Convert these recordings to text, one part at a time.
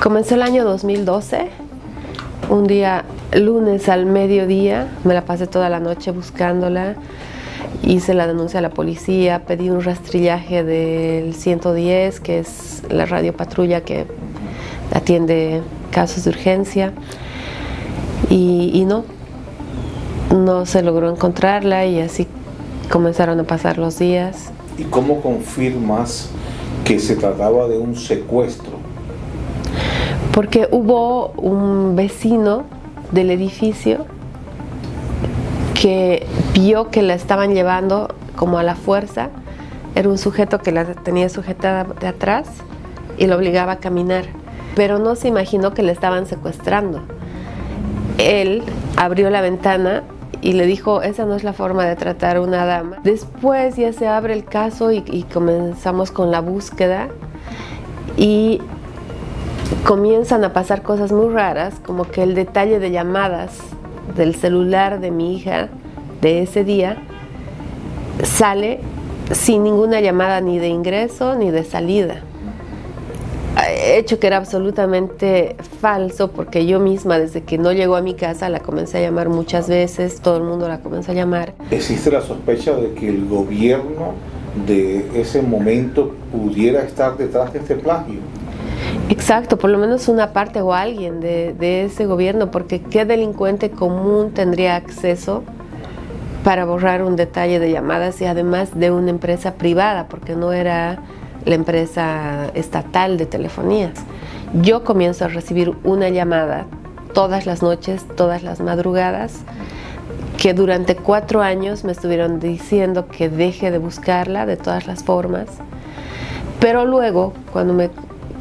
Comenzó el año 2012, un día, lunes al mediodía, me la pasé toda la noche buscándola, hice la denuncia a la policía, pedí un rastrillaje del 110, que es la radio patrulla que atiende casos de urgencia, y no se logró encontrarla, y así comenzaron a pasar los días. ¿Y cómo confirmas que se trataba de un secuestro? Porque hubo un vecino del edificio que vio que la estaban llevando como a la fuerza. Era un sujeto que la tenía sujetada de atrás y la obligaba a caminar, pero no se imaginó que la estaban secuestrando. Él abrió la ventana y le dijo: esa no es la forma de tratar a una dama. Después ya se abre el caso y comenzamos con la búsqueda, y comienzan a pasar cosas muy raras, como que el detalle de llamadas del celular de mi hija de ese día sale sin ninguna llamada ni de ingreso ni de salida. Hecho que era absolutamente falso, porque yo misma, desde que no llegó a mi casa, la comencé a llamar muchas veces, todo el mundo la comenzó a llamar. ¿Existe la sospecha de que el gobierno de ese momento pudiera estar detrás de este plagio? Exacto, por lo menos una parte o alguien de ese gobierno, porque ¿qué delincuente común tendría acceso para borrar un detalle de llamadas, y además de una empresa privada, porque no era la empresa estatal de telefonías? Yo comienzo a recibir una llamada todas las noches, todas las madrugadas, que durante 4 años me estuvieron diciendo que deje de buscarla de todas las formas. Pero luego, cuando me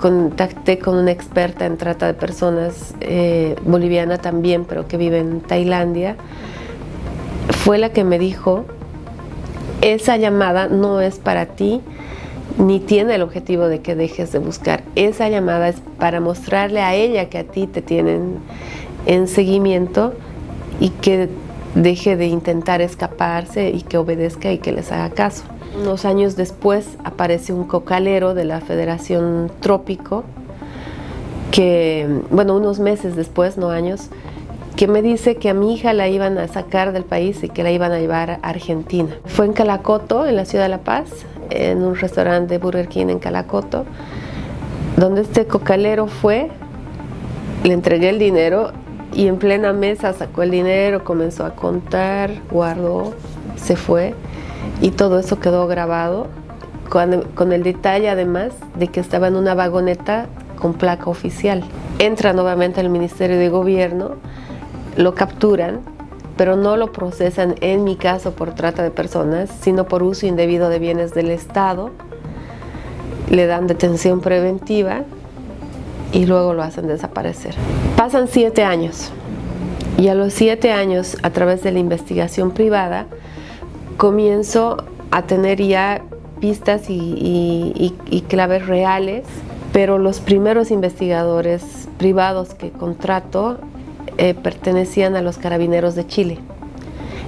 contacté con una experta en trata de personas, boliviana también, pero que vive en Tailandia, fue la que me dijo: esa llamada no es para ti, ni tiene el objetivo de que dejes de buscar. Esa llamada es para mostrarle a ella que a ti te tienen en seguimiento, y que deje de intentar escaparse y que obedezca y que les haga caso. Unos años después aparece un cocalero de la Federación Trópico, unos meses después, no años, que me dice que a mi hija la iban a sacar del país y que la iban a llevar a Argentina. Fue en Calacoto, en la ciudad de La Paz, en un restaurante de Burger King en Calacoto, donde este cocalero fue, le entregué el dinero, y en plena mesa sacó el dinero, comenzó a contar, guardó, se fue. Y todo eso quedó grabado, con el detalle además de que estaba en una vagoneta con placa oficial. Entra nuevamente al Ministerio de Gobierno, lo capturan, pero no lo procesan en mi caso por trata de personas, sino por uso indebido de bienes del Estado. Le dan detención preventiva y luego lo hacen desaparecer. Pasan 7 años, y a los 7 años, a través de la investigación privada, comienzo a tener ya pistas y claves reales, pero los primeros investigadores privados que contrato pertenecían a los Carabineros de Chile,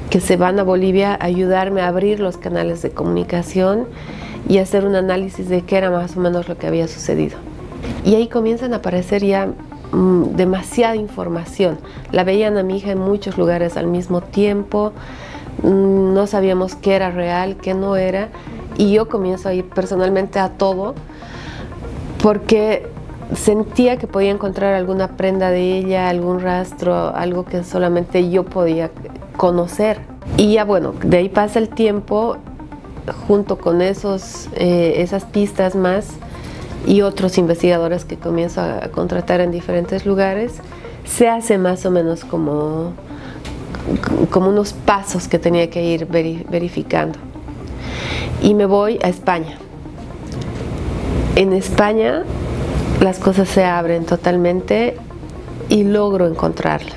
que se van a Bolivia a ayudarme a abrir los canales de comunicación y hacer un análisis de qué era más o menos lo que había sucedido. Y ahí comienzan a aparecer ya demasiada información. La veían a mi hija en muchos lugares al mismo tiempo. No sabíamos qué era real, qué no era, y yo comienzo a ir personalmente a todo, porque sentía que podía encontrar alguna prenda de ella, algún rastro, algo que solamente yo podía conocer. Y ya de ahí pasa el tiempo, junto con esas pistas más, y otros investigadores que comienzo a contratar en diferentes lugares, se hace más o menos como unos pasos que tenía que ir verificando. Y me voy a España. En España las cosas se abren totalmente y logro encontrarla.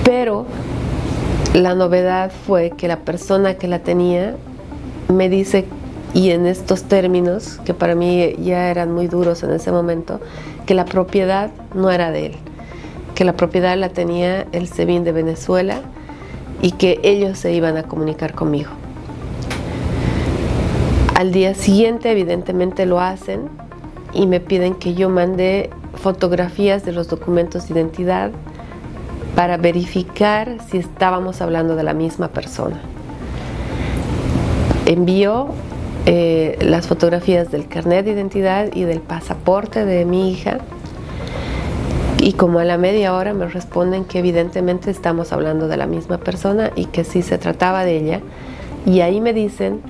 Pero la novedad fue que la persona que la tenía me dice, y en estos términos, que para mí ya eran muy duros en ese momento, que la propiedad no era de él, que la propiedad la tenía el SEBIN de Venezuela y que ellos se iban a comunicar conmigo. Al día siguiente, evidentemente, lo hacen y me piden que yo mande fotografías de los documentos de identidad para verificar si estábamos hablando de la misma persona. Envió las fotografías del carnet de identidad y del pasaporte de mi hija, y como a la media hora me responden que evidentemente estamos hablando de la misma persona y que sí se trataba de ella, y ahí me dicen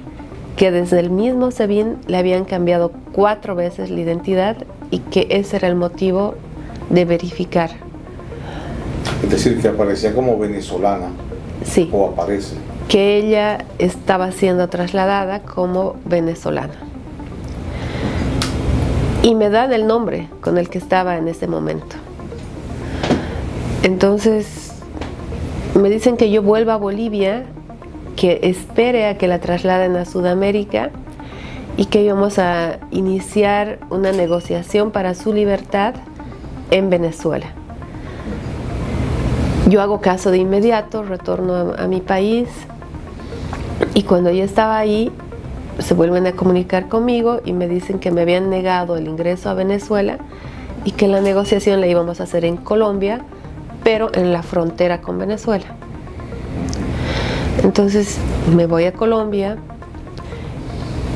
que desde el mismo SEBIN le habían cambiado 4 veces la identidad y que ese era el motivo de verificar. Es decir, que aparecía como venezolana. Sí. O aparece. Que ella estaba siendo trasladada como venezolana. Y me dan el nombre con el que estaba en ese momento. Entonces me dicen que yo vuelva a Bolivia, que espere a que la trasladen a Sudamérica y que íbamos a iniciar una negociación para su libertad en Venezuela. Yo hago caso de inmediato, retorno a mi país, y cuando yo estaba ahí se vuelven a comunicar conmigo y me dicen que me habían negado el ingreso a Venezuela y que la negociación la íbamos a hacer en Colombia, pero en la frontera con Venezuela. Entonces me voy a Colombia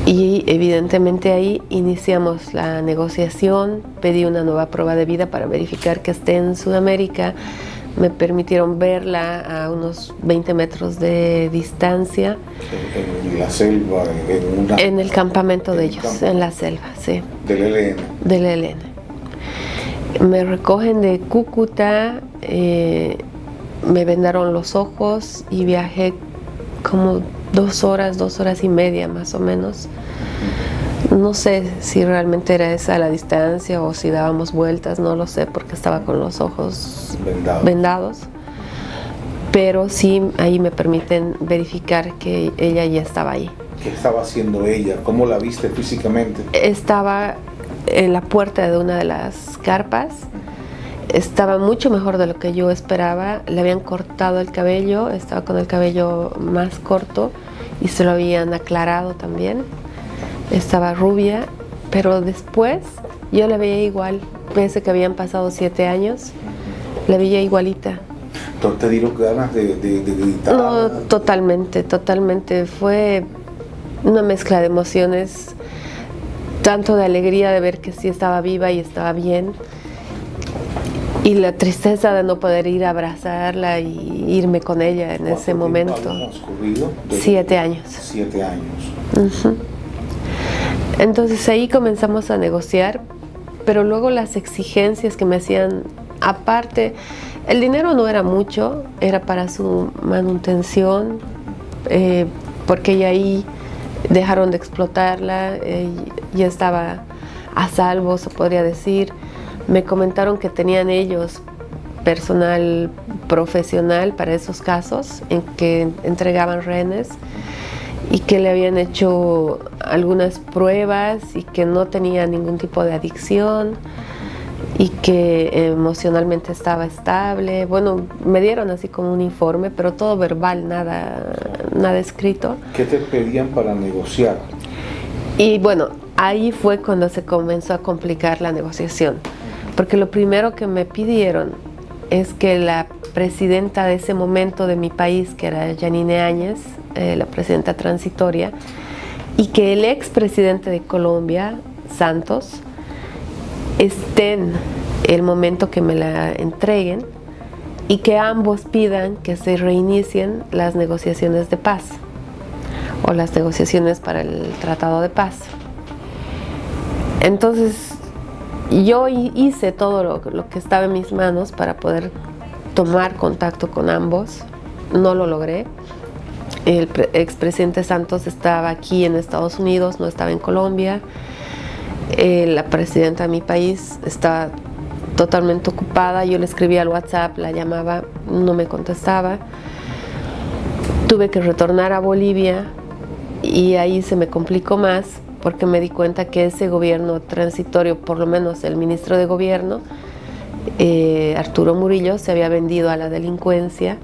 y evidentemente ahí iniciamos la negociación, pedí una nueva prueba de vida para verificar que esté en Sudamérica. Me permitieron verla a unos 20 metros de distancia. En la selva, en el campamento de ellos, en la selva, sí. Del ELN. Del ELN. Me recogen de Cúcuta, me vendaron los ojos y viajé como 2 horas y media más o menos. No sé si realmente era esa la distancia o si dábamos vueltas, no lo sé porque estaba con los ojos vendados. Pero sí, ahí me permiten verificar que ella ya estaba ahí. ¿Qué estaba haciendo ella? ¿Cómo la viste físicamente? Estaba en la puerta de una de las carpas. Estaba mucho mejor de lo que yo esperaba. Le habían cortado el cabello, estaba con el cabello más corto y se lo habían aclarado también. Estaba rubia, pero después yo la veía igual, pese que habían pasado 7 años, la veía igualita. ¿Te dieron ganas de gritar? No, totalmente. Fue una mezcla de emociones, tanto de alegría de ver que sí estaba viva y estaba bien, y la tristeza de no poder ir a abrazarla y irme con ella en ese momento. ¿Cuánto tiempo habíamos corrido? 7 años. 7 años. Uh-huh. Entonces ahí comenzamos a negociar, pero luego las exigencias que me hacían, aparte, el dinero no era mucho, era para su manutención, porque ya ahí dejaron de explotarla, ya estaba a salvo, se podría decir. Me comentaron que tenían ellos personal profesional para esos casos en que entregaban rehenes, y que le habían hecho algunas pruebas y que no tenía ningún tipo de adicción y que emocionalmente estaba estable. Bueno, me dieron así como un informe, pero todo verbal, nada escrito. ¿Qué te pedían para negociar? Y bueno, ahí fue cuando se comenzó a complicar la negociación, porque lo primero que me pidieron es que la presidenta de ese momento de mi país, que era Yanine Áñez, la presidenta transitoria, y que el expresidente de Colombia, Santos, estén el momento que me la entreguen y que ambos pidan que se reinicien las negociaciones de paz o las negociaciones para el Tratado de Paz. Entonces yo hice todo lo que estaba en mis manos para poder tomar contacto con ambos. No lo logré. El expresidente Santos estaba aquí en Estados Unidos, no estaba en Colombia. La presidenta de mi país estaba totalmente ocupada. Yo le escribía al WhatsApp, la llamaba, no me contestaba. Tuve que retornar a Bolivia y ahí se me complicó más, porque me di cuenta que ese gobierno transitorio, por lo menos el ministro de gobierno, Arturo Murillo, se había vendido a la delincuencia,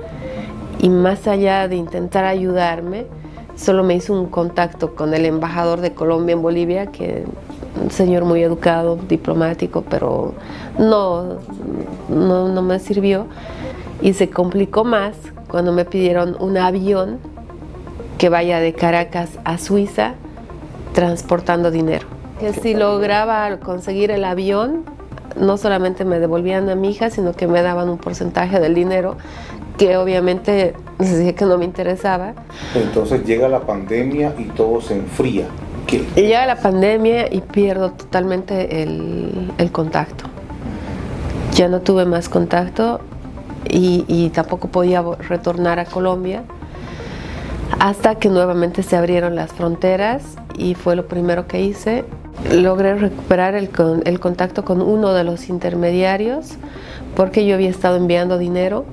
y más allá de intentar ayudarme, solo me hizo un contacto con el embajador de Colombia en Bolivia, que un señor muy educado, diplomático, pero no me sirvió. Y se complicó más cuando me pidieron un avión que vaya de Caracas a Suiza transportando dinero. Que si lograba conseguir el avión, no solamente me devolvían a mi hija, sino que me daban un porcentaje del dinero, que obviamente les dije que no me interesaba. Entonces llega la pandemia y todo se enfría. ¿Qué? Llega la pandemia y pierdo totalmente el contacto. Ya no tuve más contacto y tampoco podía retornar a Colombia hasta que nuevamente se abrieron las fronteras, y fue lo primero que hice. Logré recuperar el contacto con uno de los intermediarios, porque yo había estado enviando dinero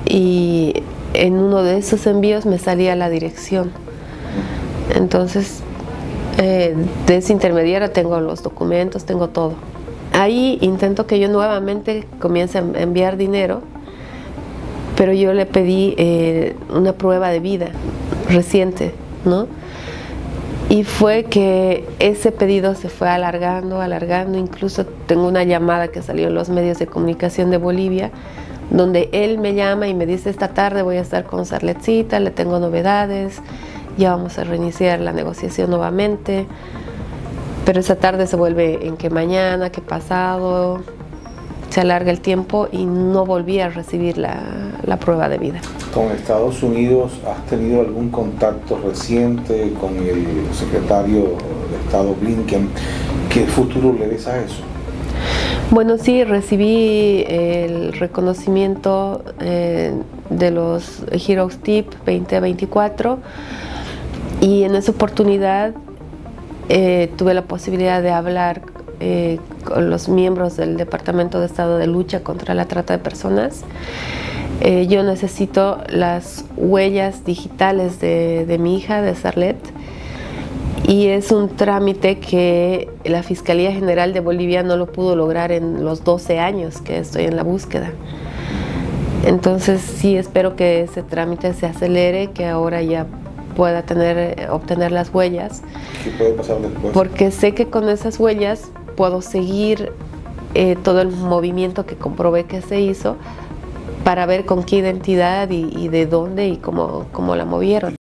y en uno de esos envíos me salía la dirección. Entonces, de ese intermediario tengo los documentos, tengo todo. Ahí intento que yo nuevamente comience a enviar dinero, pero yo le pedí una prueba de vida reciente, ¿no? Y fue que ese pedido se fue alargando, incluso tengo una llamada que salió en los medios de comunicación de Bolivia, donde él me llama y me dice: esta tarde voy a estar con Sarletcita, le tengo novedades, ya vamos a reiniciar la negociación nuevamente, pero esa tarde se vuelve en que mañana, que pasado, se alarga el tiempo y no volví a recibir la prueba de vida. ¿Con Estados Unidos has tenido algún contacto reciente con el secretario de Estado Blinken? ¿Qué futuro le ves a eso? Bueno, sí, recibí el reconocimiento de los Heroes Tip 2024, y en esa oportunidad tuve la posibilidad de hablar con los miembros del Departamento de Estado de Lucha contra la Trata de Personas. Yo necesito las huellas digitales de mi hija, de Sarlet, y es un trámite que la Fiscalía General de Bolivia no lo pudo lograr en los 12 años que estoy en la búsqueda. Entonces sí espero que ese trámite se acelere, que ahora ya pueda obtener las huellas. ¿Qué puede pasar después? Porque sé que con esas huellas puedo seguir todo el movimiento que comprobé que se hizo, para ver con qué identidad y de dónde y cómo la movieron.